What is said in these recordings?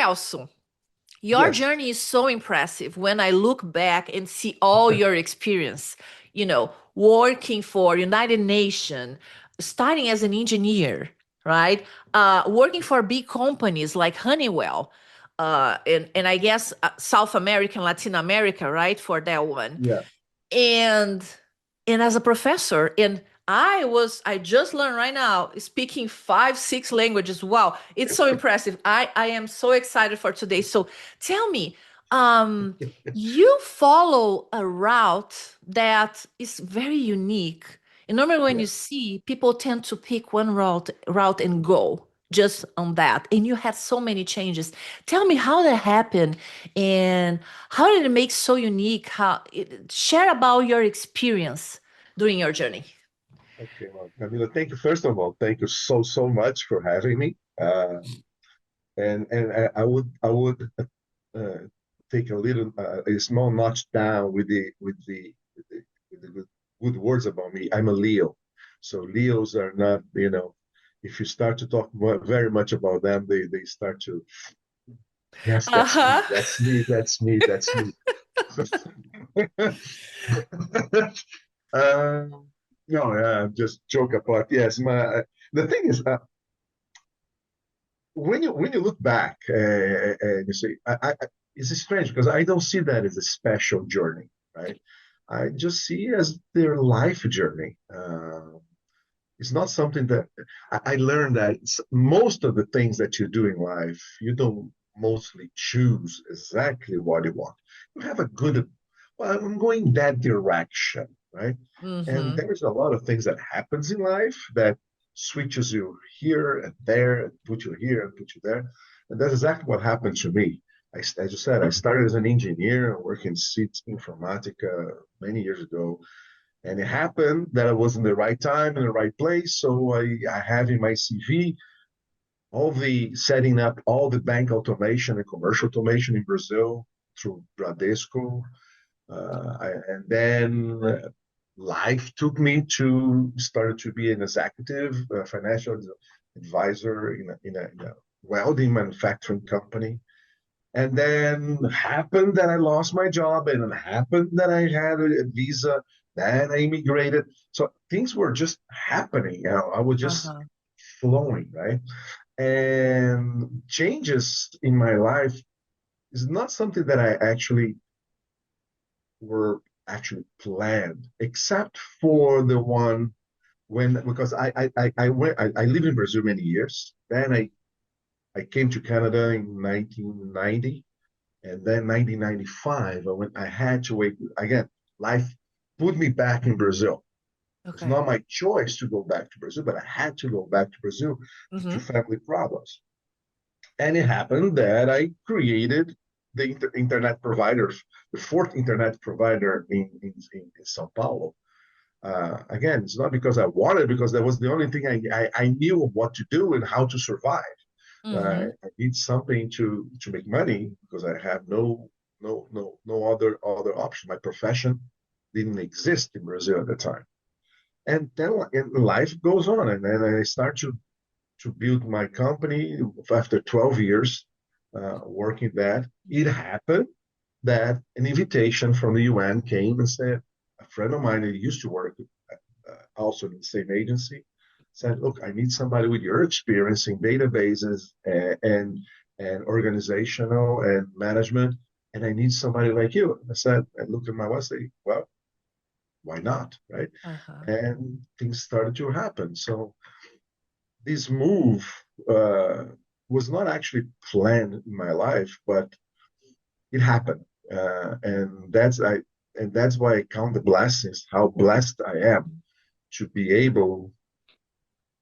Celso, your Yes. journey is so impressive when I look back and see all your experience, working for United Nations, starting as an engineer, right? Working for big companies like Honeywell, and I guess South America and Latin America, right? For that one. Yeah. And as a professor, and I just learned right now speaking five, six languages. Wow, it's so impressive. I am so excited for today. So tell me, um, you follow a route that is very unique. And normally when Yeah. you see people tend to pick one route and go just on that. And you had so many changes. Tell me how that happened and how did it make so unique? Share about your experience during your journey. Okay. Well, Camila, thank you. First of all, thank you so much for having me. And I would uh, take a small notch down with the good words about me. I'm a Leo, so Leos are not. If you start to talk very much about them, they start to. Yes, that's me. Uh-huh. That's me. That's me. That's me. Um, no, just joke apart. Yes, the thing is, when you look back and you say, it's strange because I don't see that as a special journey, right? I just see it as their life journey. It's not something that I learned that most of the things that you do in life, you don't mostly choose exactly what you want. You have a good, well, I'm going that direction, right? And Mm-hmm. there's a lot of things that happens in life that switches you here and there, and put you here and put you there. And that's exactly what happened to me. As you said, I started as an engineer working in seats informatica many years ago, and it happened that I was in the right time in the right place. So I have in my CV all the setting up all the bank automation and commercial automation in Brazil through Bradesco. And then life took me to started to be an executive financial advisor in a welding manufacturing company. And then happened that I lost my job, and it happened that I had a visa. Then I immigrated. So things were just happening. I was just Uh-huh. flowing, right? And changes in my life is not something that I actually were actually planned, except for the one when because I went I lived in Brazil many years. Then I came to Canada in 1990. And then 1995, I had to wait again. Life put me back in Brazil. It was Okay. not my choice to go back to Brazil, but I had to go back to Brazil due to Mm-hmm. family problems. And it happened that I created the internet providers, the fourth internet provider in Sao Paulo. Again, it's not because I wanted, because that was the only thing I knew what to do and how to survive. Mm-hmm. I need something to make money because I have no other option. My profession didn't exist in Brazil at the time, and then life goes on, and then I start to build my company after 12 years working that. It happened that an invitation from the UN came and said, a friend of mine that used to work also in the same agency, said, "Look, I need somebody with your experience in databases and organizational and management, and I need somebody like you." And I said, I looked at my wife, and said, "Well, why not, right?" Uh-huh. And things started to happen. So this move uh, was not actually planned in my life, but it happened, and that's why I count the blessings, how blessed I am to be able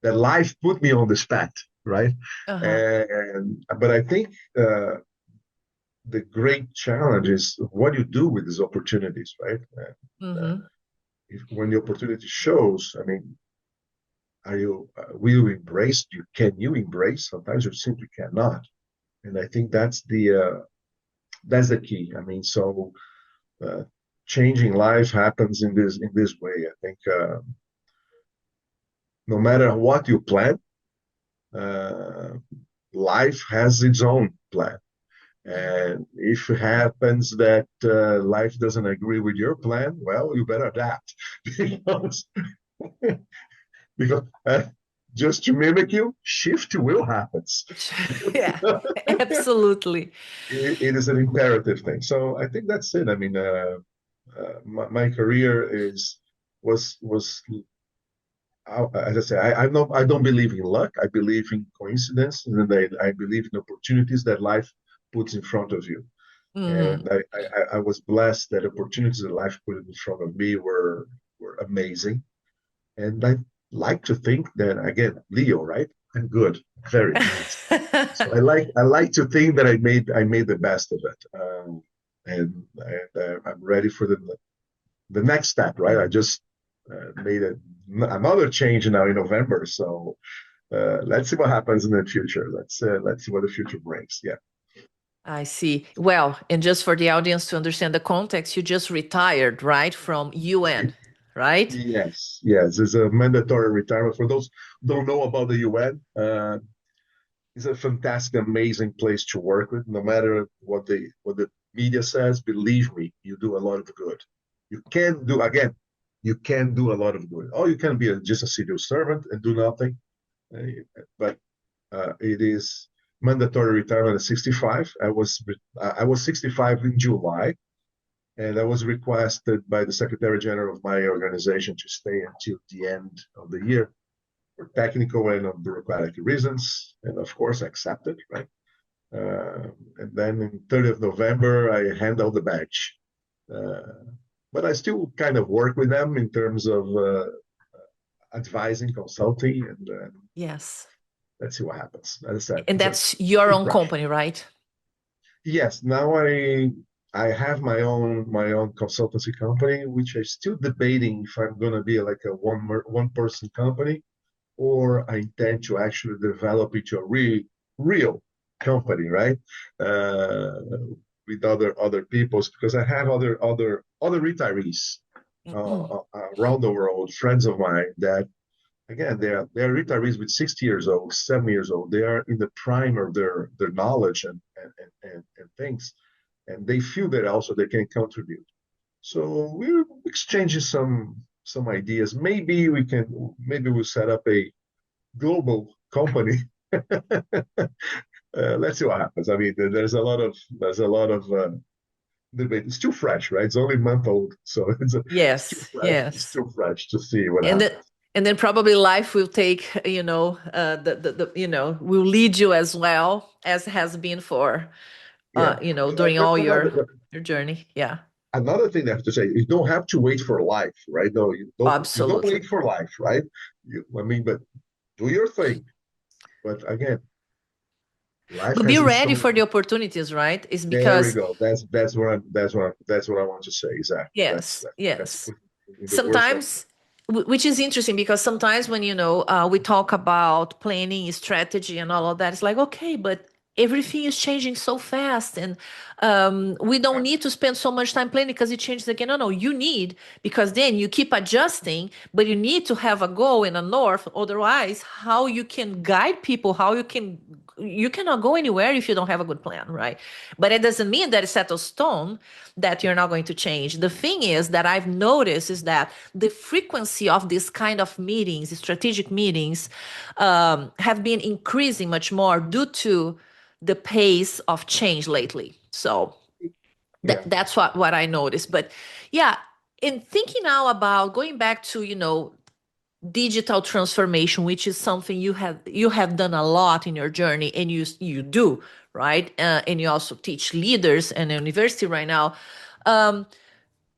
that life put me on this path, right? Uh-huh. And but I think the great challenge is what you do with these opportunities, right? Mm-hmm. When the opportunity shows, I mean, are you will you embrace? Can you embrace? Sometimes you simply cannot, and I think that's the key. I mean, so uh, changing life happens in this way. I think no matter what you plan, uh, life has its own plan. And if it happens that life doesn't agree with your plan, well, you better adapt because, because just to mimic you, shift will happen. Yeah, absolutely. It is an imperative thing. So I think that's it. I mean, my career is was as I say, I don't believe in luck. I believe in coincidence, and I believe in opportunities that life puts in front of you. And Mhm. I was blessed that opportunities that life put in front of me were amazing. And I like to think that again, Leo, right? I'm good, very nice. So I like to think that I made the best of it, and I'm ready for the next step, right? I just made another change now in November, so let's see what happens in the future. Let's see what the future brings. Yeah. I see. Well, and just for the audience to understand the context, you just retired, right, from UN, right? Yes, yes, it's a mandatory retirement for those who don't know about the UN. It's a fantastic, amazing place to work with. No matter what the media says, believe me, you do a lot of good. You can do again, you can do a lot of good. Or you can be just a civil servant and do nothing. But it is mandatory retirement at 65. I was 65 in July, and I was requested by the Secretary General of my organization to stay until the end of the year for technical and bureaucratic reasons, and of course accepted, right? And then in 30th of November, I hand out the badge. Uh, but I still kind of work with them in terms of advising, consulting, and Yes. let's see what happens. As I said, And it's a that's your still own fresh. company, right? Yes, now I have my own consultancy company, which I'm still debating if I'm going to be like a one person company or I intend to actually develop it to a real company, right? Uh, with other peoples because I have other retirees around the world, friends of mine that again they're retirees with 60 years old, 70 years old. They are in the prime of their knowledge and things, and they feel that also they can contribute. So we're exchanging some ideas. Maybe we'll set up a global company. Let's see what happens. I mean, there's a lot of debate. It's too fresh, right? It's only a month old, so it's too Yes, fresh. It's yes. too fresh to see what And then happens. and then probably life will take, will lead you as well as has been for Yeah. during But all your journey. Yeah. another thing I have to say, you don't have to wait for life, right? No, you don't wait Absolutely. for life, right? I mean, but do your thing. But again, life But be has in ready store. for the opportunities, right? It's There we because go. That's what I want to say. Exactly. yes, That's yes. put in the words that. Sometimes, which is interesting because sometimes when we talk about planning, strategy, and all of that, it's like okay, but everything is changing so fast, and we don't need to spend so much time planning because it changes again. No, no, you need because then you keep adjusting, but you need to have a goal and a north. Otherwise, how you can guide people, how you cannot go anywhere if you don't have a good plan, right? But it doesn't mean that it's set of stone that you're not going to change. The thing is that I've noticed is that the frequency of this kind of meetings, strategic meetings, have been increasing much more due to the pace of change lately. So Yeah. that's what I noticed. But yeah, in thinking now about going back to digital transformation, which is something you have done a lot in your journey, and you do right, and you also teach leaders in the university right now. Um,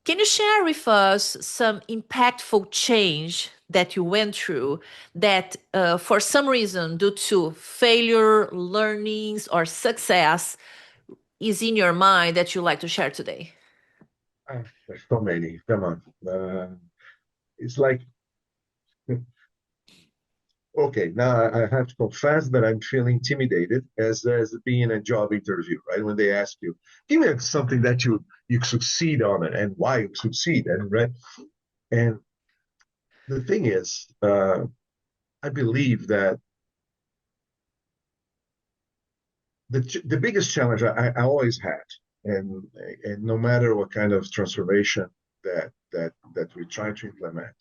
can you share with us some impactful change that you went through that, for some reason, due to failure, learnings, or success, is in your mind that you like to share today? There's so many. Come on. It's like, okay, now I have to confess that I'm feeling intimidated as being a job interview, right? When they ask you, give me something that you succeed on it and why you succeed, and right. And the thing is, I believe that the biggest challenge I always had, and and no matter what kind of transformation that we try to implement,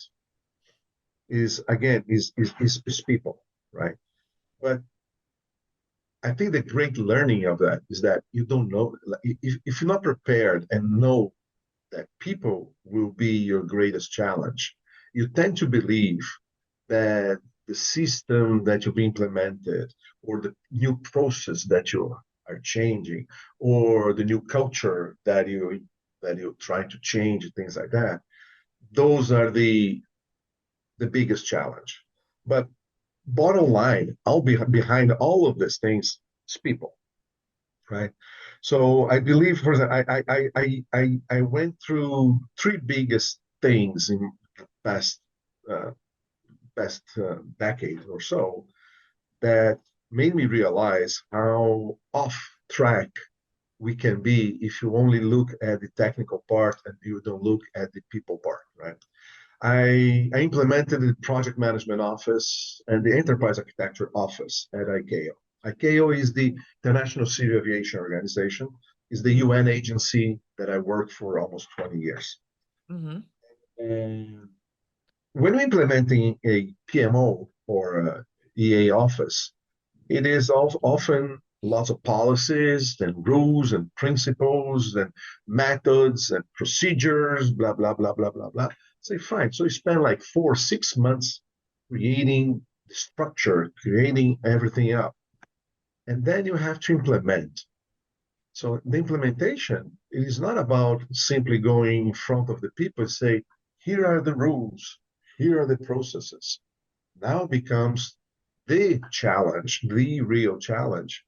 is again is people, right? But I think the great learning of that is that you don't know, like, if you're not prepared and know that people will be your greatest challenge, you tend to believe that the system that you've implemented, or the new process that you are changing, or the new culture that you're trying to change, things like that, those are the biggest challenge. But bottom line, I'll be behind all of these things is people, right? So I believe, for example, I went through three biggest things in the uh, past decade or so that made me realize how off track we can be if you only look at the technical part and you don't look at the people part, right? I implemented the project management office and the enterprise architecture office at ICAO. ICAO is the International Civil Aviation Organization, is the UN agency that I worked for almost 20 years. Mm-hmm. And when we're implementing a PMO or a EA office, it is often lots of policies and rules and principles and methods and procedures, blah, blah, blah, blah, blah, blah. Say, fine. So you spend like 4 or 6 months creating the structure, creating everything up. And then you have to implement. So the implementation is not about simply going in front of the people and say, here are the rules, here are the processes. Now becomes the challenge, the real challenge,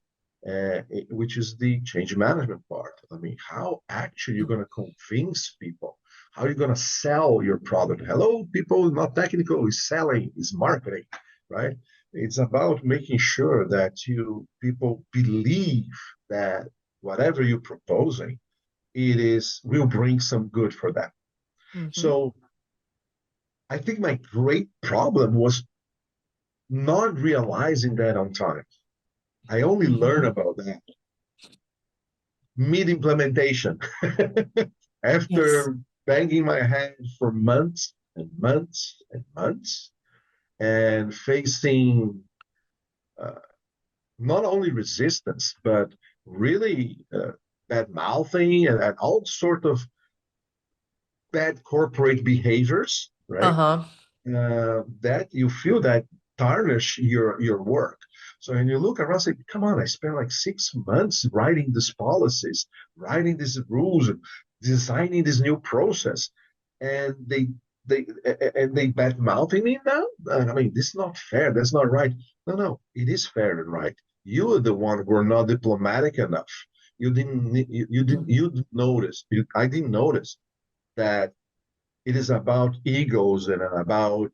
which is the change management part. I mean, how actually you're going to convince people? How are you going to sell your product? Hello, people, not technical, is selling, is marketing, right? It's about making sure that you people believe that whatever you're proposing, it is will bring some good for them. Mm-hmm. So I think my great problem was not realizing that on time. I only learned Mm-hmm. about that mid implementation Yes. after banging my head for months and months and months and facing uh, not only resistance, but really bad mouthing and all sort of bad corporate behaviors, right? Uh-huh. That you feel that tarnish your work. So when you look around, say, come on, I spent like 6 months writing these policies, writing these rules, designing this new process, and they they bad mouthing me now. I mean, this is not fair. That's not right. No, no, it is fair and right. You are the one who were not diplomatic enough. You didn't notice. I didn't notice that it is about egos and about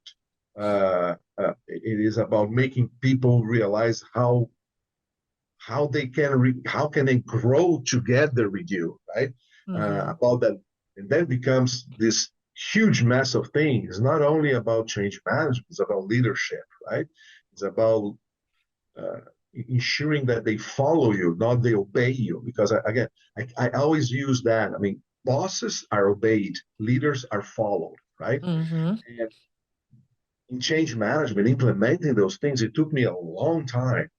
it is about making people realize how can they grow together with you, right? Mm-hmm. About that, and then becomes this huge mess of things. It's not only about change management; it's about leadership, right? It's about uh, ensuring that they follow you, not they obey you. Because again, I always use that. I mean, bosses are obeyed, leaders are followed, right? Mm-hmm. And in change management, implementing those things, it took me a long time,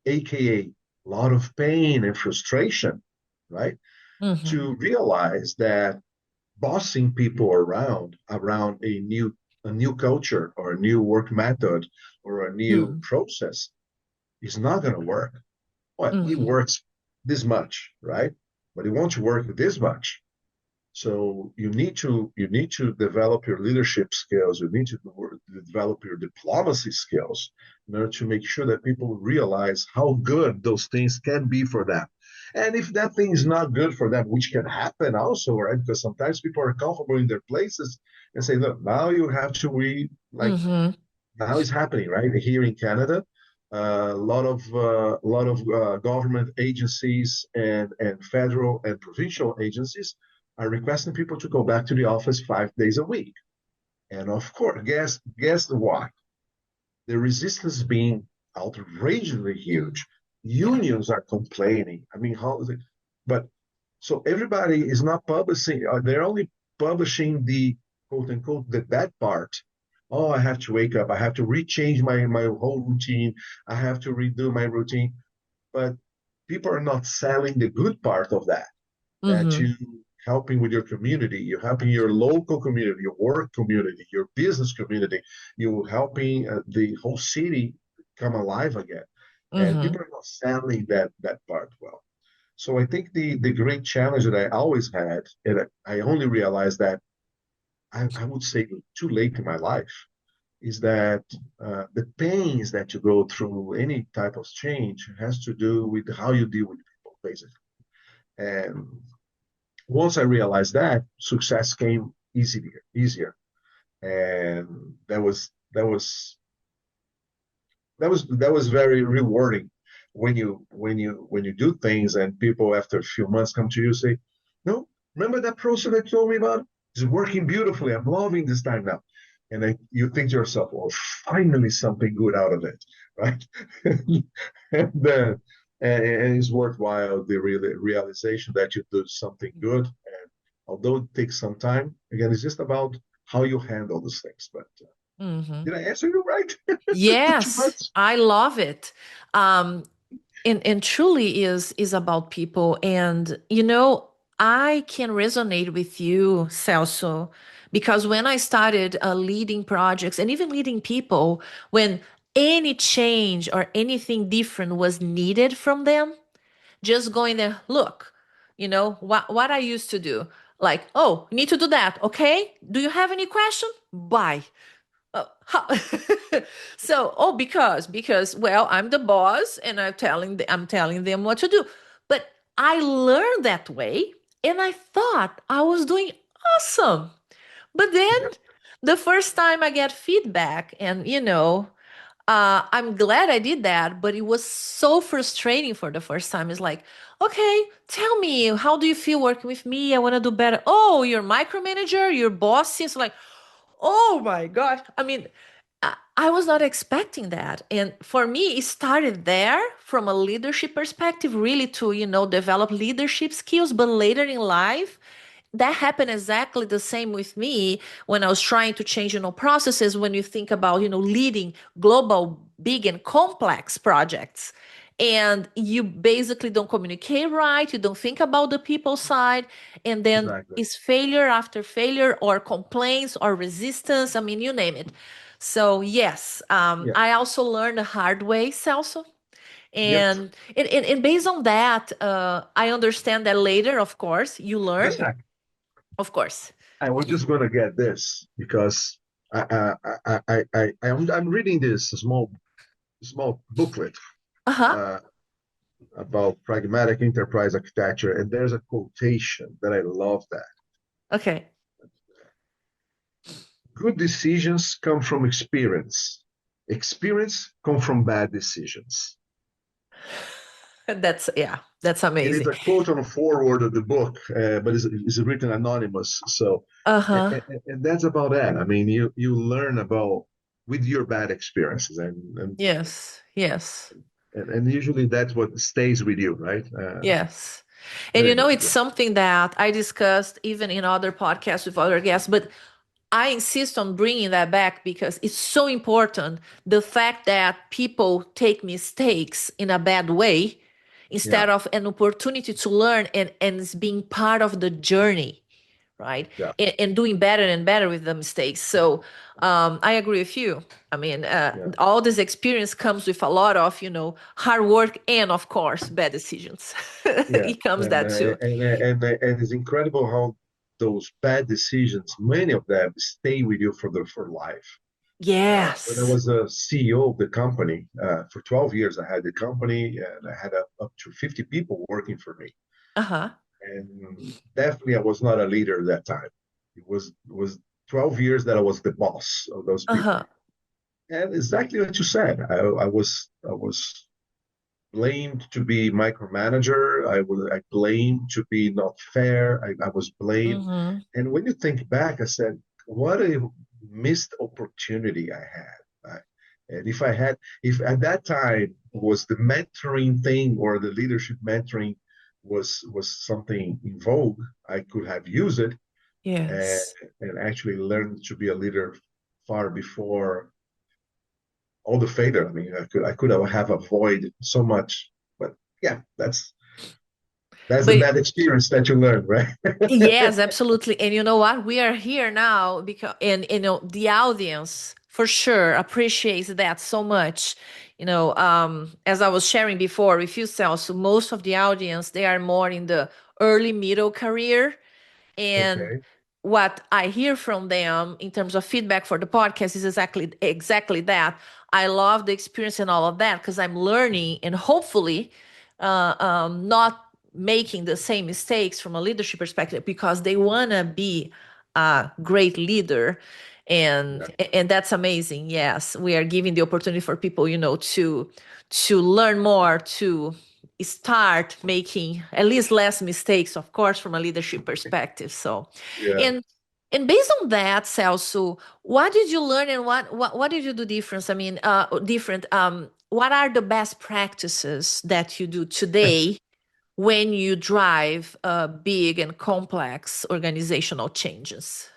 aka a lot of pain and frustration, right? Mm-hmm. To realize that bossing people around a new culture or a new work method or a new Mm-hmm. process is not going to work. Well, it Mm-hmm. works this much, right? But it won't work this much. So you need to develop your leadership skills. You need to develop your diplomacy skills in order to make sure that people realize how good those things can be for them. And if that thing is not good for them, which can happen also, right? Because sometimes people are comfortable in their places and say, look, now you have to read like Mm-hmm. now it's happening right here in Canada. A lot of government agencies and federal and provincial agencies are requesting people to go back to the office 5 days a week. And of course, guess what? The resistance being outrageously huge. Yeah. Unions are complaining. I mean, how is it? But so everybody is not publishing, they're only publishing the quote unquote the bad part. Oh, I have to wake up, I have to rechange my whole routine, I have to redo my routine. But people are not selling the good part of that, that Mm-hmm. you helping with your community, you're helping your local community, your work community, your business community, you're helping the whole city come alive again. And Mm-hmm. people are not selling that part well. So I think the great challenge that I always had, and I only realized that I would say too late in my life, is that the pains that you go through any type of change has to do with how you deal with people, basically. And once I realized that, success came easier, and that was very rewarding when you do things and people after a few months come to you and say, no, remember that process that you told me about? It's working beautifully. I'm loving this time now. And then you think to yourself, well, finally something good out of it, right? And it's worthwhile, the realization that you do something good. And although it takes some time, again, it's just about how you handle those things. But Mm-hmm. did I answer you right? Too Yes, much? I love it. Um, and truly is about people. And I can resonate with you, Celso, because when I started leading projects and even leading people, when any change or anything different was needed from them, just going there, look, what I used to do, like, oh, you need to do that, okay? Do you have any question? Bye. How? So, oh, because well, I'm the boss and I'm telling them what to do. But I learned that way and I thought I was doing awesome. But then Yeah. the first time I get feedback and I'm glad I did that, but it was so frustrating for the first time. It's like, okay, tell me, how do you feel working with me? I want to do better. Oh, you're micromanager, you're bossy. It's like, oh my gosh. I mean, I was not expecting that. And for me, it started there from a leadership perspective, really to, develop leadership skills. But later in life, that happened exactly the same with me when I was trying to change, processes. When you think about, leading global, big and complex projects, and you basically don't communicate right, you don't think about the people side, and then Exactly. it's failure after failure or complaints or resistance. I mean, you name it. So yes, Yeah. I also learned the hard way, Celso. Yep. And based on that, I understand that later, of course, you Just learned, a of course. I was just going to get this because I'm reading this small booklet Uh-huh. uh, about pragmatic enterprise architecture, and there's a quotation that I love that. Okay. Good decisions come from experience. Experience come from bad decisions. That's It is amazing. a quote on a foreword of the book, but it's written anonymous. So, and, Uh-huh. and that's about that. I mean, you learn about with your bad experiences, Yes. Yes. and usually that's what stays with you, right? Yes. And Very good. it's Yeah, something that I discussed even in other podcasts with other guests, but I insist on bringing that back because it's so important. The fact that people take mistakes in a bad way yeah, instead of an opportunity to learn and it's being part of the journey, right? yeah, And doing better and better with the mistakes. So I agree with you. I mean, yeah, all this experience comes with a lot of, hard work and, of course, bad decisions. yeah. It comes And that too. and it's incredible how those bad decisions, many of them, stay with you for life. When I Yes. was a CEO of the company, for 12 years, I had the company and I had up to 50 people working for me. Uh-huh. And definitely, I was not a leader at that time. It was 12 years that I was the boss of those people. Uh-huh. And exactly what you said, I was blamed to be micromanager. I blamed to be not fair. I was blamed. Mm-hmm. And when you think back, I said, what a missed opportunity I had. And if at that time, was the mentoring thing or the leadership mentoring was something in vogue, I could have used it and, Yes. and actually learned to be a leader far before all the failure. I mean, I could have avoided so much, but yeah, that's the But bad experience that you learn, right? yes, absolutely. And you know what? We are here now because, and the audience for sure appreciates that so much. As I was sharing before with you, Celso, most of the audience, they are more in the early middle career. And Okay. what I hear from them in terms of feedback for the podcast is exactly that. I love the experience and all of that because I'm learning and hopefully not making the same mistakes from a leadership perspective because they want to be a great leader. and Yeah. and that's amazing. Yes, we are giving the opportunity for people, to learn more, to start making at least less mistakes, of course, from a leadership perspective. So, Yeah. and and based on that, Celso, what did you learn and what did you do different? I mean, different. What are the best practices that you do today when you drive big and complex organizational changes?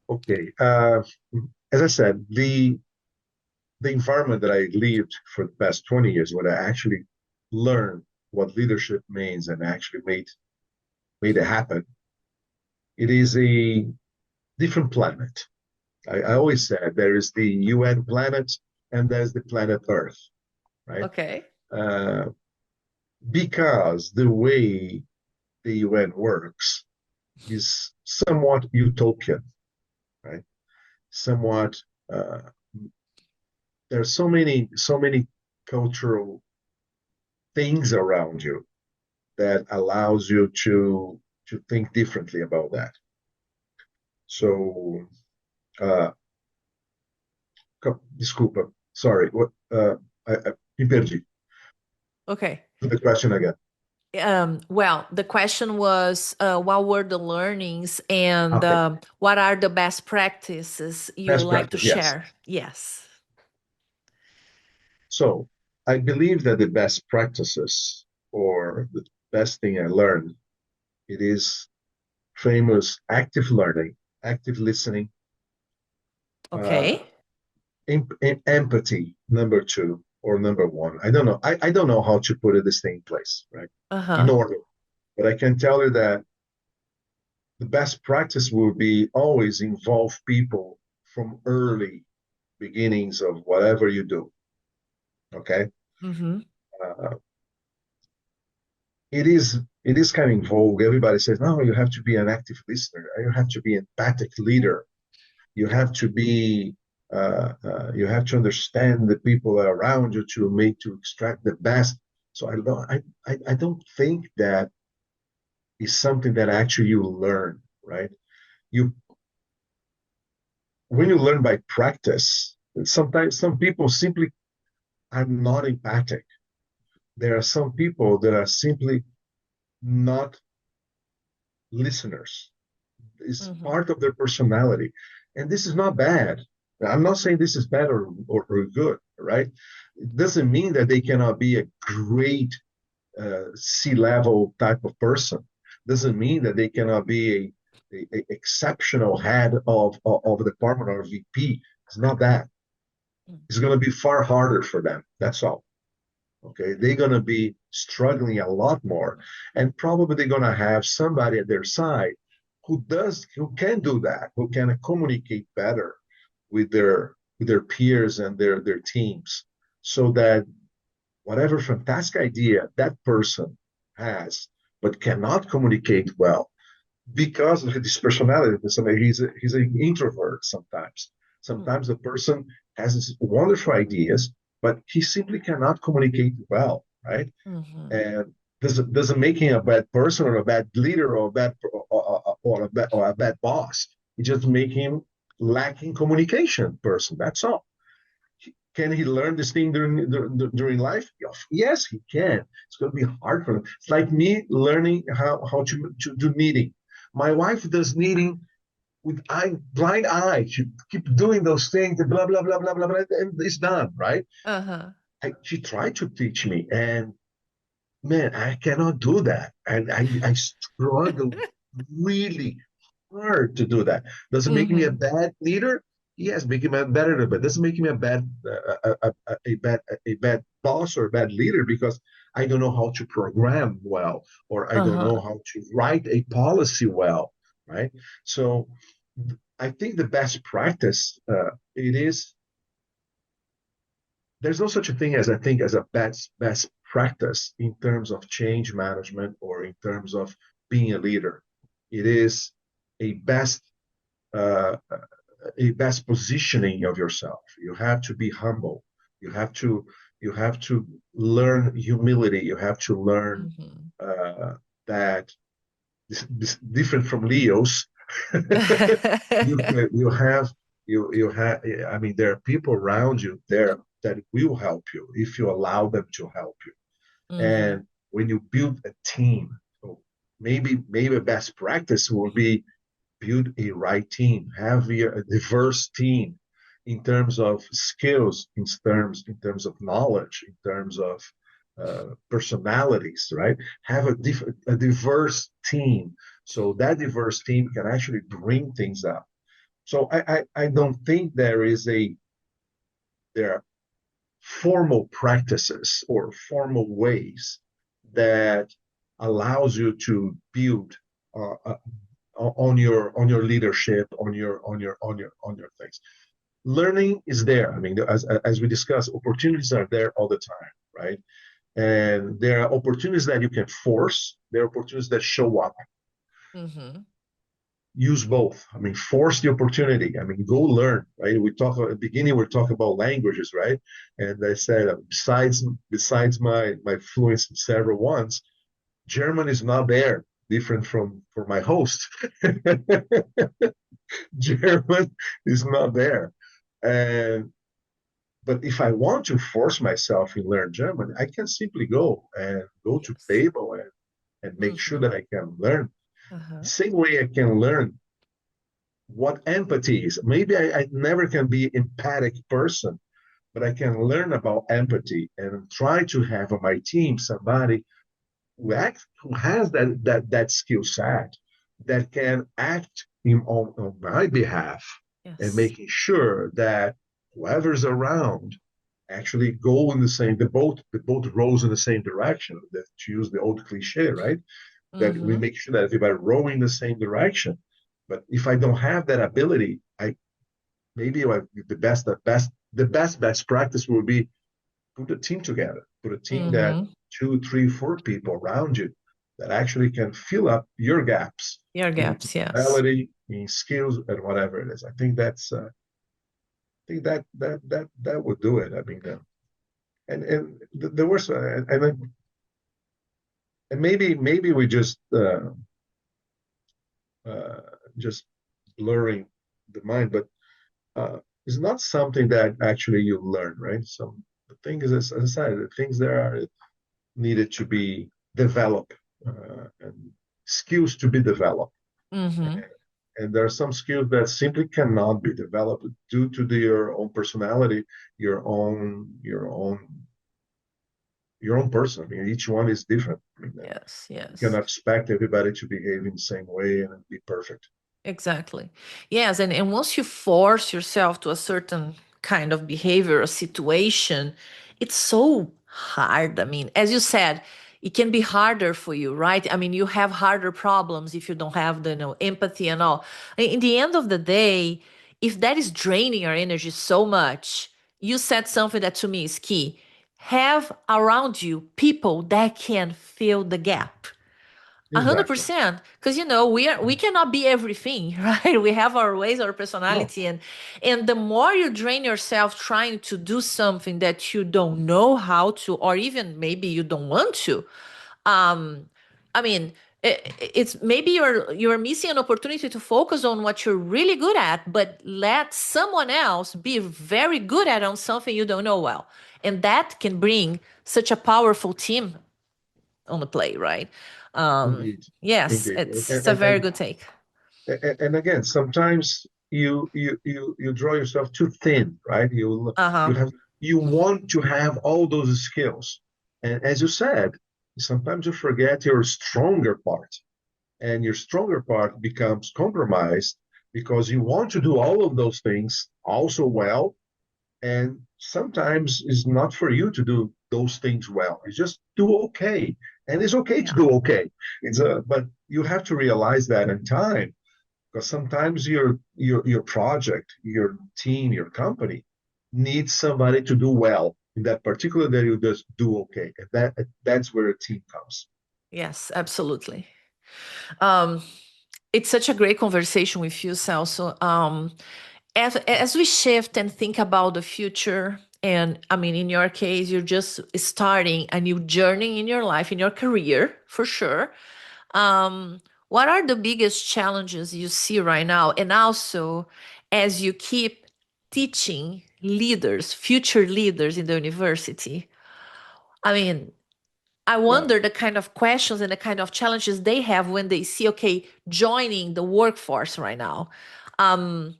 Okay. As I said, the environment that I lived for the past 20 years, where I actually learned what leadership means and actually made it happen, it is a different planet. I always said there is the UN planet and there's the planet Earth, right? Okay. Uh, because the way the UN works is somewhat utopian, right? Somewhat. Uh, there's so many cultural things around you that allows you to think differently about that. So, uh, desculpa, sorry, what I me perdi. Okay. The question again. Well, the question was, what were the learnings and Okay, what are the best practices you best like to practice, yes. share? Yes. So, I believe that the best practices or the best thing I learned, it is famous active learning, active listening, uh, Okay. empathy, number two or number one. I don't know. I don't know how to put this thing in place, right? In Uh-huh. order. But I can tell you that the best practice will be always involve people from early beginnings of whatever you do. Okay. Mm-hmm. Uh, it is kind of in vogue. Everybody says, no, you have to be an active listener. You have to be an empathic leader. You have to be you have to understand the people around you to extract the best. So I don't think that is something that actually you learn, right? You When you learn by practice, sometimes some people simply are not empathic. There are some people that are simply not listeners. It's Mm-hmm. part of their personality. And this is not bad. I'm not saying this is bad or good, right? It doesn't mean that they cannot be a great C-level type of person. Doesn't mean that they cannot be a exceptional head of a department or VP. It's not that. It's going to be far harder for them. That's all. Okay, they're going to be struggling a lot more, and probably they're going to have somebody at their side who can do that, who can communicate better with their peers and their teams, so that whatever fantastic idea that person has but cannot communicate well because of his personality. He's an introvert sometimes. Sometimes the person has these wonderful ideas, but he simply cannot communicate well, right? Mm-hmm. And doesn't make him a bad person or a bad leader or a bad boss. It just make him lacking communication person. That's all. Can he learn this thing during life? Yes, he can. It's going to be hard for him. It's like me learning how to do knitting. My wife does knitting with blind eye. She keep doing those things, and blah blah blah blah blah blah, and it's done, right? Uh-huh. she tried to teach me, and man, I cannot do that. And I struggle really hard to do that. Does it make me a Mm-hmm. bad leader? Yes, making me a better leader, but doesn't make me a bad a bad boss or a bad leader because I don't know how to program well, or I don't know Uh-huh. how to write a policy well, right? So I think the best practice it is there's no such a thing as I think as a best practice in terms of change management or in terms of being a leader. It is a best uh, a best positioning of yourself. You have to be humble. You have to you have to learn humility. You have to learn Mm-hmm. uh, that this different from Leo's. You have you have. I mean, there are people around you there that will help you if you allow them to help you. Mm-hmm. And when you build a team, so maybe best practice will be build a right team, have a diverse team in terms of skills, in terms of knowledge, in terms of personalities, right? Have a diverse team, so that diverse team can actually bring things up. So I don't think there are formal practices or formal ways that allows you to build on your leadership, on your things. Learning is there. I mean, as we discussed, opportunities are there all the time, right? And there are opportunities that you can force. There are opportunities that show up. Mm-hmm. Use both. I mean, force the opportunity. I mean, go learn, right? We talk at the beginning. We talk about languages, right? And I said, besides my fluency in several ones, German is not there. Different from for my host, German is not there. And but if I want to force myself in learn German, I can simply go to Yes. Babel and make sure Mm-hmm. that I can learn. The Uh-huh. same way I can learn what empathy is. Maybe I never can be an empathic person, but I can learn about empathy and try to have on my team somebody who has that skill set that can act on my behalf and Yes. making sure that whoever's around actually go in the boat rows in the same direction. That to use the old cliche, right? That we Mm-hmm. make sure that everybody rowing the same direction. But if I don't have that ability, I maybe like the best practice would be put a team together, put a team that Mm-hmm. two, three, four people around you that actually can fill up your gaps Your in gaps, yes. personality, in skills, and whatever it is. I think that would do it. I mean, and the worst, and maybe we uh, just blurring the mind, but it's not something that actually you learn, right? So the thing is, as I said, the things that are needed to be developed and skills to be developed. Mm-hmm. And there are some skills that simply cannot be developed due to your own personality, your own person. I mean, each one is different. I mean, Yes, you cannot yes. expect everybody to behave in the same way and be perfect. Exactly. Yes, and once you force yourself to a certain kind of behavior or situation, it's so hard. I mean, as you said, it can be harder for you, right? I mean, you have harder problems if you don't have the empathy and all. In the end of the day, if that is draining your energy so much, you said something that to me is key. Have around you people that can fill the gap. A hundred Exactly. percent, because we cannot be everything, right? We have our ways, our No. personality, and the more you drain yourself trying to do something that you don't know how to, or even maybe you don't want to, um, I mean, it's maybe you're missing an opportunity to focus on what you're really good at, but let someone else be very good at on something you don't know well, and that can bring such a powerful team on the play, right? Indeed. Yes, Indeed. it's a very good take. And again, sometimes you draw yourself too thin, right? You Uh-huh. you have You want to have all those skills. And as you said, sometimes you forget your stronger part, and your stronger part becomes compromised because you want to do all of those things also well. And sometimes it's not for you to do those things well. It's just do okay. And it's okay to Yeah. do okay. But you have to realize that in time, because sometimes your project, your team, your company needs somebody to do well in that particular that you just do okay. And that's where a team comes. Yes, absolutely. Um, it's such a great conversation with you, Celso. As we shift and think about the future, and I mean, in your case, you're just starting a new journey in your life, in your career, for sure. What are the biggest challenges you see right now? And also, as you keep teaching leaders, future leaders in the university, I mean, I Yeah. wonder the kind of questions and the kind of challenges they have when they see, okay, joining the workforce right now. Um,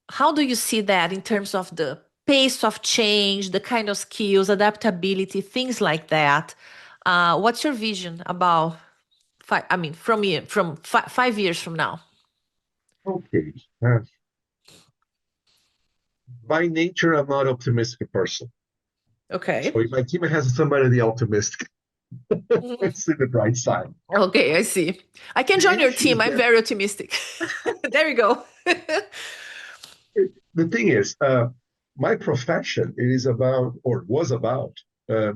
how do you see that in terms of the pace of change, the kind of skills, adaptability, things like that? What's your vision about I mean, from 5 years from now? Okay. By nature, I'm not an optimistic person. So Okay. if my team has somebody the optimistic, Mhm. let's see the bright side. Okay, I see. I can join The your issue team. is I'm that very optimistic. There you go. the thing is, my profession it is about or was about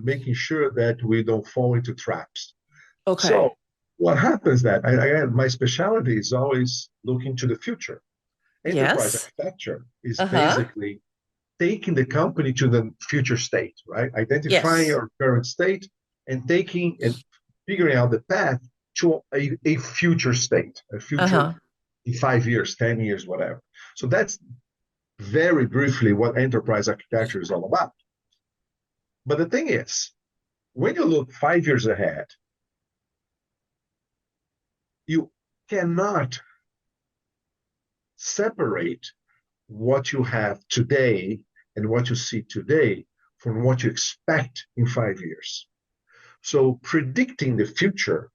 making sure that we don't fall into traps. Okay. So what happens that again, my specialty is always looking to the future. Enterprise Yes. architecture is Uh-huh. basically taking the company to the future state, right? Identifying Yes. our current state and taking and figuring out the path to a future state, a future Uh-huh. in 5 years, 10 years, whatever. So that's very briefly what enterprise architecture is all about. But the thing is, when you look 5 years ahead, you cannot separate what you have today and what you see today from what you expect in 5 years. So predicting the future,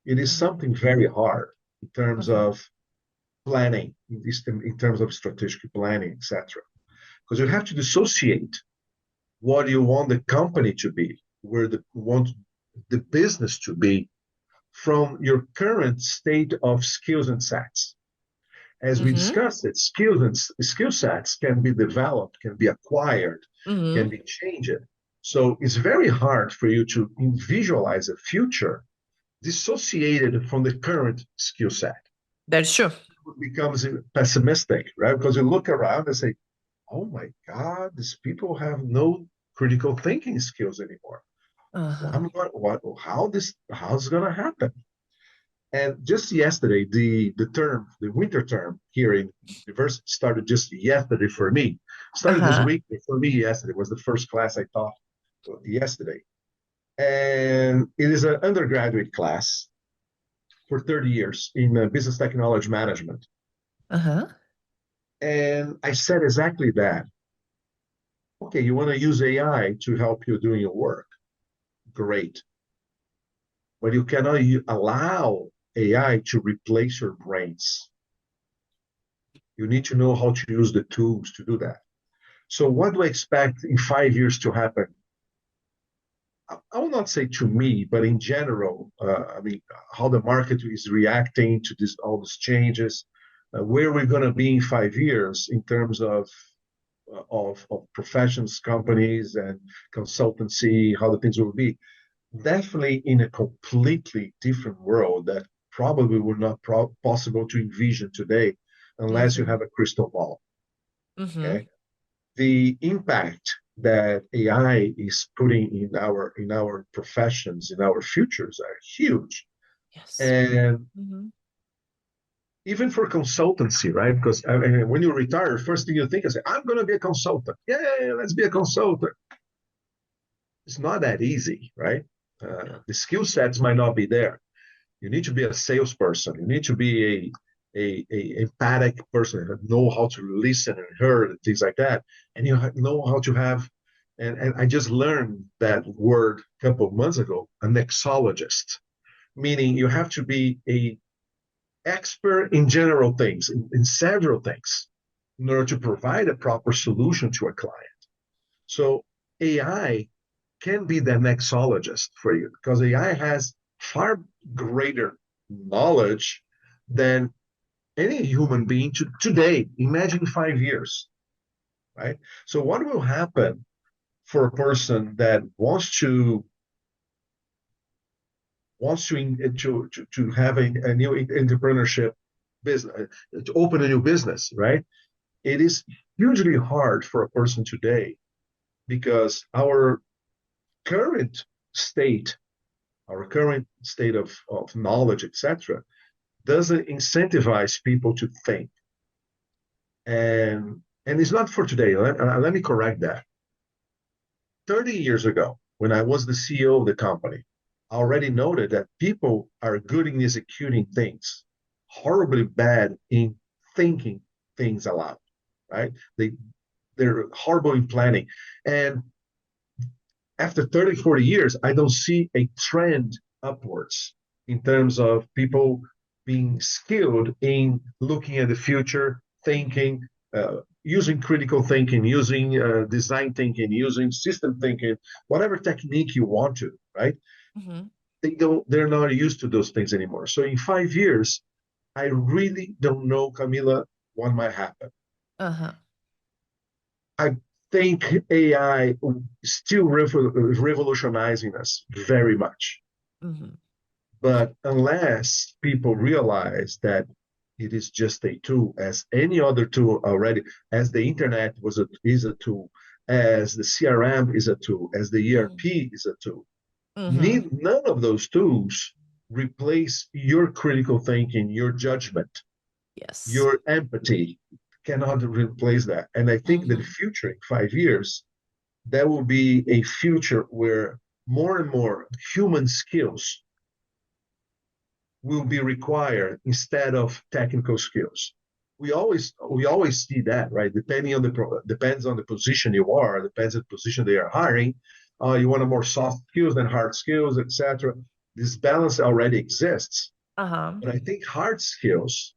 it is Uh-huh. something very hard in terms Uh-huh. of planning, in terms of strategic planning, etc. Because you have to dissociate what you want the company to be, where you want the business to be from your current state of skills and sets. As we Mm-hmm. discussed it, skills and skill sets can be developed, can be acquired, can Mm-hmm. be changed. So it's very hard for you to visualize a future dissociated from the current skill set. That's true. It becomes pessimistic, right? Because you look around and say, oh my God, these people have no critical thinking skills anymore. Uh-huh. How's going to happen? And just yesterday, the winter term here in university started just yesterday for me. Started this Uh-huh. week, but for me, yesterday was the first class I taught yesterday. And it is an undergraduate class for 30 years in business technology management. Uh-huh. And I said exactly that. Okay, you want to use AI to help you doing your work. Great. But you cannot allow AI to replace your brains. You need to know how to use the tools to do that. So, what do I expect in 5 years to happen? I will not say to me, but in general, I mean, how the market is reacting to all these changes, where we're going to be in 5 years in terms of professions, companies, and consultancy, how the things will be. Definitely in a completely different world that probably would not possible to envision today unless you Mm-hmm. have a crystal ball. Mm-hmm. Okay, the impact that AI is putting in our professions, in our futures, are huge. Yes. And Mm-hmm. even for consultancy, right? Because I mean, when you retire, first thing you think is, I'm going to be a consultant. Yeah, let's be a consultant. It's not that easy, right? Yeah. The skill sets might not be there. You need to be a salesperson. You need to be a empathic person, know how to listen and hear and things like that, and you know how to have. And I just learned that word a couple of months ago, a mixologist, meaning you have to be a expert in general things, in several things, in order to provide a proper solution to a client. So AI can be the mixologist for you because AI has far greater knowledge than any human being today. Imagine 5 years, right? So what will happen for a person that wants to have a new entrepreneurship business, to open a new business, right? It is hugely hard for a person today because current state, our current state of knowledge, etc., doesn't incentivize people to think. And it's not for today. Let me correct that. 30 years ago, when I was the CEO of the company, I already noted that people are good in executing things, horribly bad in thinking things aloud, right? They're horrible in planning. And after 30, 40 years, I don't see a trend upwards in terms of people being skilled in looking at the future, thinking, using critical thinking, using design thinking, using system thinking, whatever technique you want to, right? Mm-hmm. They're not used to those things anymore. So in 5 years, I really don't know, Camila, what might happen. Uh-huh. I think AI is still revolutionizing us very much. Mm-hmm. But unless people realize that it is just a tool, as any other tool already, as the internet is a tool, as the CRM is a tool, as the ERP is a tool, Mm-hmm. none of those tools replace your critical thinking, your judgment, Yes. your empathy. Cannot replace that. And I think that the Mm-hmm. future in 5 years, there will be a future where more and more human skills will be required instead of technical skills. We always see that, right? Depends on the position you are, depends on the position they are hiring. You want a more soft skills than hard skills, etc. This balance already exists, Uh-huh. but I think hard skills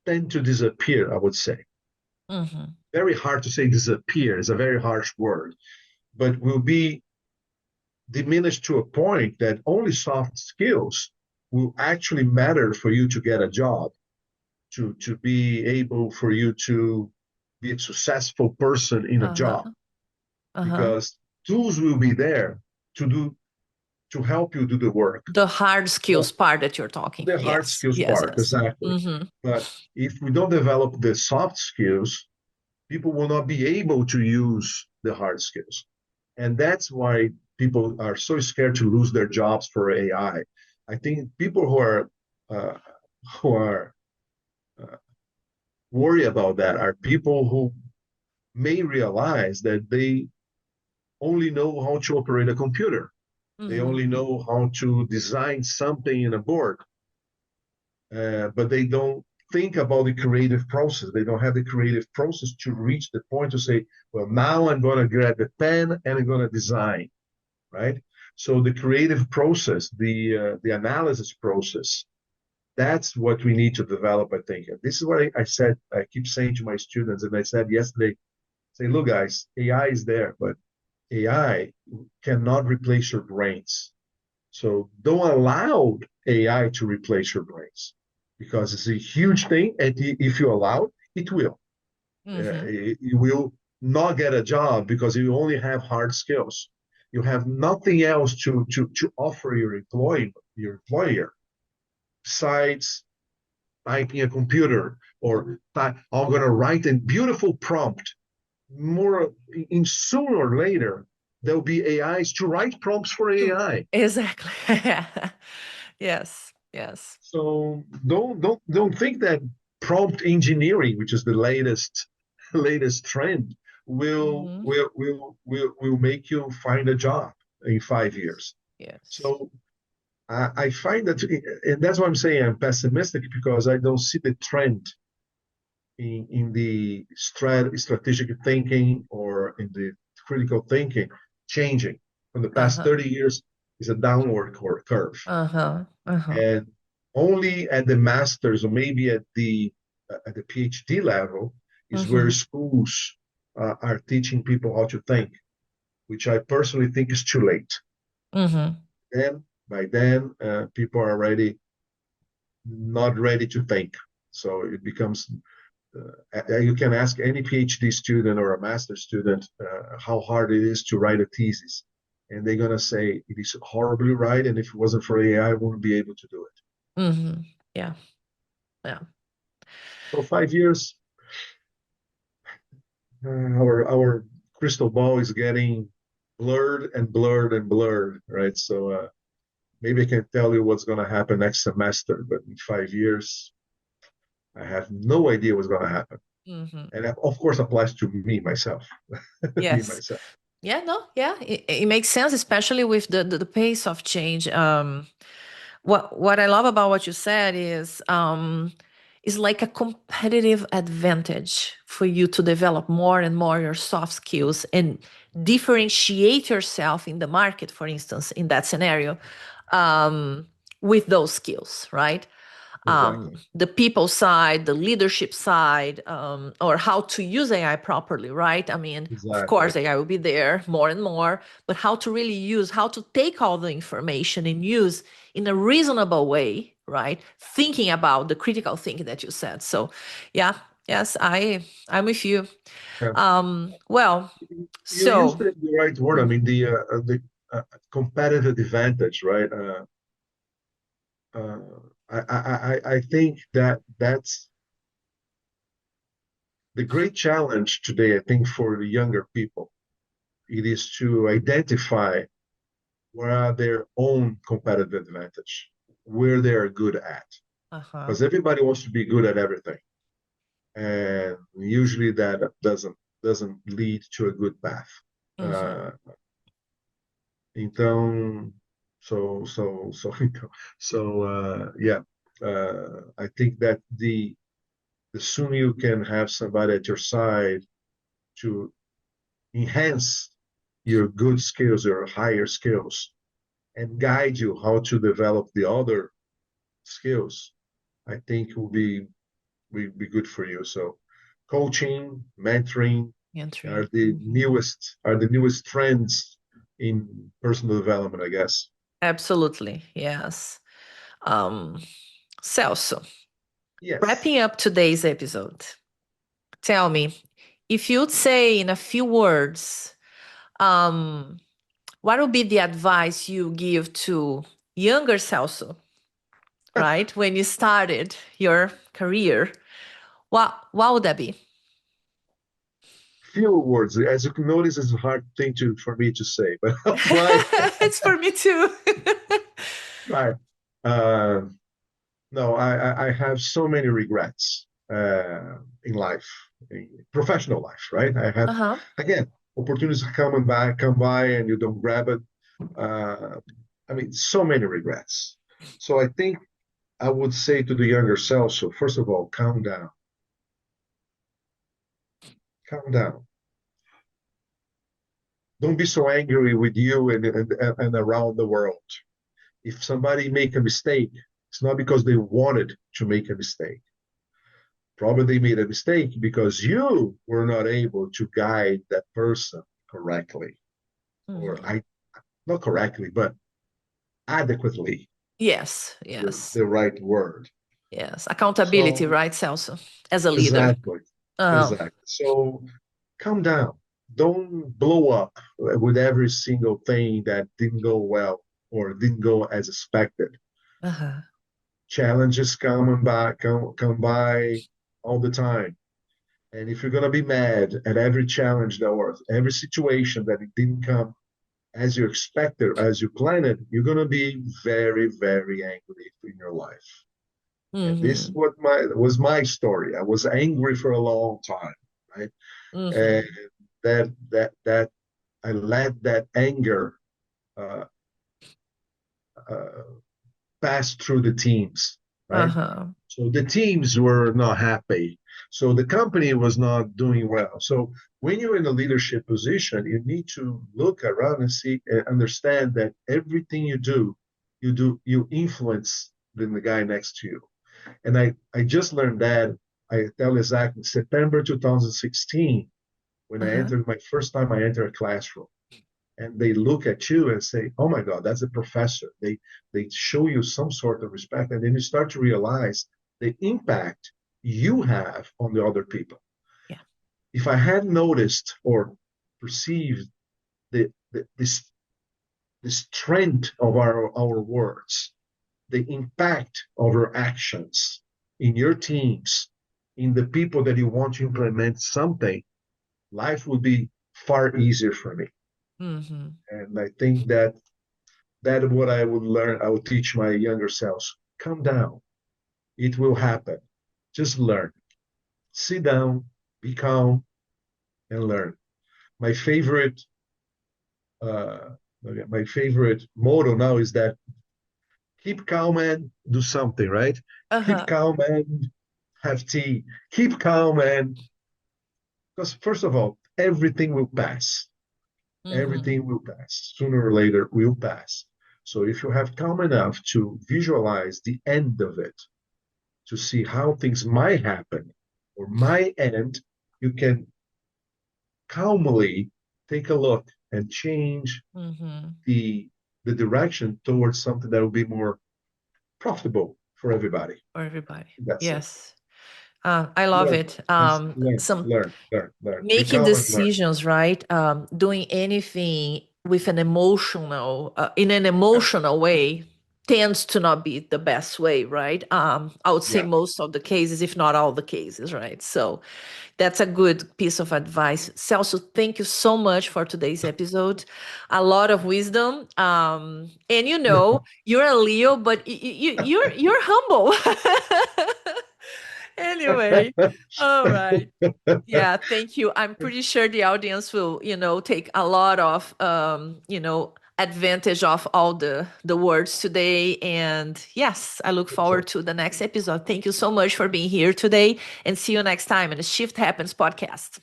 tend to disappear. I would say Mm-hmm. very hard to say disappear is a very harsh word, but will be diminished to a point that only soft skills will actually matter for you to get a job, to be able for you to be a successful person in a Uh-huh. job, Uh-huh. because tools will be there to do to help you do the work. The hard But skills part that you're talking. the hard Yes. skills Yes, part, yes. exactly. Mm-hmm. But if we don't develop the soft skills, people will not be able to use the hard skills. And that's why people are so scared to lose their jobs for AI. I think people uh, who are uh, worried about that are people who may realize that they only know how to operate a computer. They Mm-hmm. only know how to design something in a board, but they don't think about the creative process. They don't have the creative process to reach the point to say, well, now I'm going to grab the pen and I'm going to design, right? So the creative process, the analysis process, that's what we need to develop, I think. And this is what I said. I keep saying to my students, and I said yesterday, say, look, guys, AI is there, but AI cannot replace your brains. So don't allow AI to replace your brains because it's a huge thing. And if you allow it, it will. Mm-hmm. You will not get a job because you only have hard skills. You have nothing else to offer your employer besides typing a computer or I'm going to write a beautiful prompt. More in sooner or later, there'll be AIs to write prompts for To AI. exactly. Yes. Yes. So don't think that prompt engineering, which is the latest trend, Mm-hmm. will make you find a job in 5 years. Yes. So I find that, and that's why I'm saying I'm pessimistic because I don't see the trend in the strategic thinking or in the critical thinking changing. From the past Uh-huh. 30 years is a downward curve. Uh-huh. Uh-huh. And only at the master's or maybe at the PhD level is where Mm-hmm. schools are teaching people how to think, which I personally think is too late. Mm-hmm. And by then, people are already not ready to think. So it becomes you can ask any PhD student or a master student how hard it is to write a thesis, and they're gonna say it is horribly right, and if it wasn't for AI, I wouldn't be able to do it. Mm-hmm. Yeah. Yeah. So 5 years, our crystal ball is getting blurred and blurred and blurred, right? So maybe I can tell you what's gonna happen next semester, but in 5 years, I have no idea what's gonna happen, Mm-hmm. and that, of course, applies to me myself, me Yes. myself. Yeah, no, yeah, it makes sense, especially with the pace of change. What I love about what you said is like a competitive advantage for you to develop more and more your soft skills and differentiate yourself in the market, for instance, in that scenario, um, with those skills, right? Exactly. The people side, the leadership side, or how to use AI properly, right? I mean, of Exactly. course, AI will be there more and more, but how to really use, how to take all the information and use in a reasonable way, right? Thinking about the critical thinking that you said. So, yeah, yes, I'm with you. Yeah. Well, You used so the right word. I mhm, mean, the competitive advantage, right? Uh, I think that that's the great challenge today. I think for the younger people, it is to identify what are their own competitive advantage, where they are good at, uh-huh, because everybody wants to be good at everything, and usually that doesn't lead to a good path. hmm, Uh, Então, yeah, I think that the sooner you can have somebody at your side to enhance your good skills, your higher skills, and guide you how to develop the other skills, I think will be good for you. So, coaching, mentoring entering. are the newest trends in personal development, I guess. Absolutely, yes. Um, Celso, Yes. wrapping up today's episode, tell me if you'd say in a few words, um, what would be the advice you give to younger Celso, right? When you started your career, what would that be? Few words. As you can notice, it's a hard thing for me to say, but I'll try. It's for me too. Try. Uh, no, I have so many regrets in life, in professional life, right? I have Uh-huh. again opportunities come by, and you don't grab it. Uh, I mean, so many regrets. So I think I would say to the younger self, so first of all, calm down. Don't be so angry with you and around the world. If somebody make a mistake, it's not because they wanted to make a mistake. Probably they made a mistake because you were not able to guide that person correctly, or Mhm. I not correctly, but adequately Yes, is yes, the right word. yes. Accountability, So right, Celso, as a leader. exactly, Oh, exactly. So calm down. Don't blow up with every single thing that didn't go well or didn't go as expected. uh-huh. Challenges come by all the time. And if you're gonna be mad at every challenge or every situation that it didn't come as you expected, as you planned it, you're gonna be very, very angry in your life. And this is Mm-hmm. what my story. I was angry for a long time, right? And Mm-hmm. that I let that anger uh, uh, passed through the teams, right? Uh-huh. So the teams were not happy. So the company was not doing well. So when you're in a leadership position, you need to look around and see and understand that everything you influence the guy next to you. And I just learned that. I tell exactly September 2016, when I Uh-huh. entered my first time I entered a classroom, and they look at you and say, "Oh my God, that's a professor." They show you some sort of respect, and then you start to realize the impact you have on the other people. Yeah. If I had noticed or perceived the strength of our words, the impact of our actions in your teams, in the people that you want to implement something, life would be far easier for me. Mm-hmm. And I think that is what I would learn. I would teach my younger selves. Calm down. It will happen. Just learn. Sit down, be calm, and learn. My favorite, uh, my favorite motto now is that keep calm and do something. Right? Keep Uh-huh. calm and have tea. Keep calm and because first of all, everything will pass. Mm-hmm. Everything will pass. Sooner or later, will pass. So if you have calm enough to visualize the end of it, to see how things might happen or might end, you can calmly take a look and change Mm-hmm. the the direction towards something that will be more profitable for everybody. For everybody. That's it. Yes. I love Learn, it. learn, Some learn, learn, learn. Be making calm and learn. decisions, right? Doing anything with an emotional, in an Yeah, emotional way tends to not be the best way, right? I would say yeah. most of the cases, if not all the cases, right? So that's a good piece of advice. Celso, thank you so much for today's episode. A lot of wisdom. And you're a Leo, but you're humble. Anyway, all right. Yeah, thank you. I'm pretty sure the audience will, take a lot of, advantage of all the words today. And yes, I look So forward to the next episode. Thank you so much for being here today, and see you next time in the Shift Happens podcast.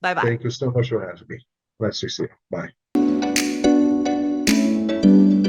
Bye bye. thank you so much for having me. Nice to see you. Bye.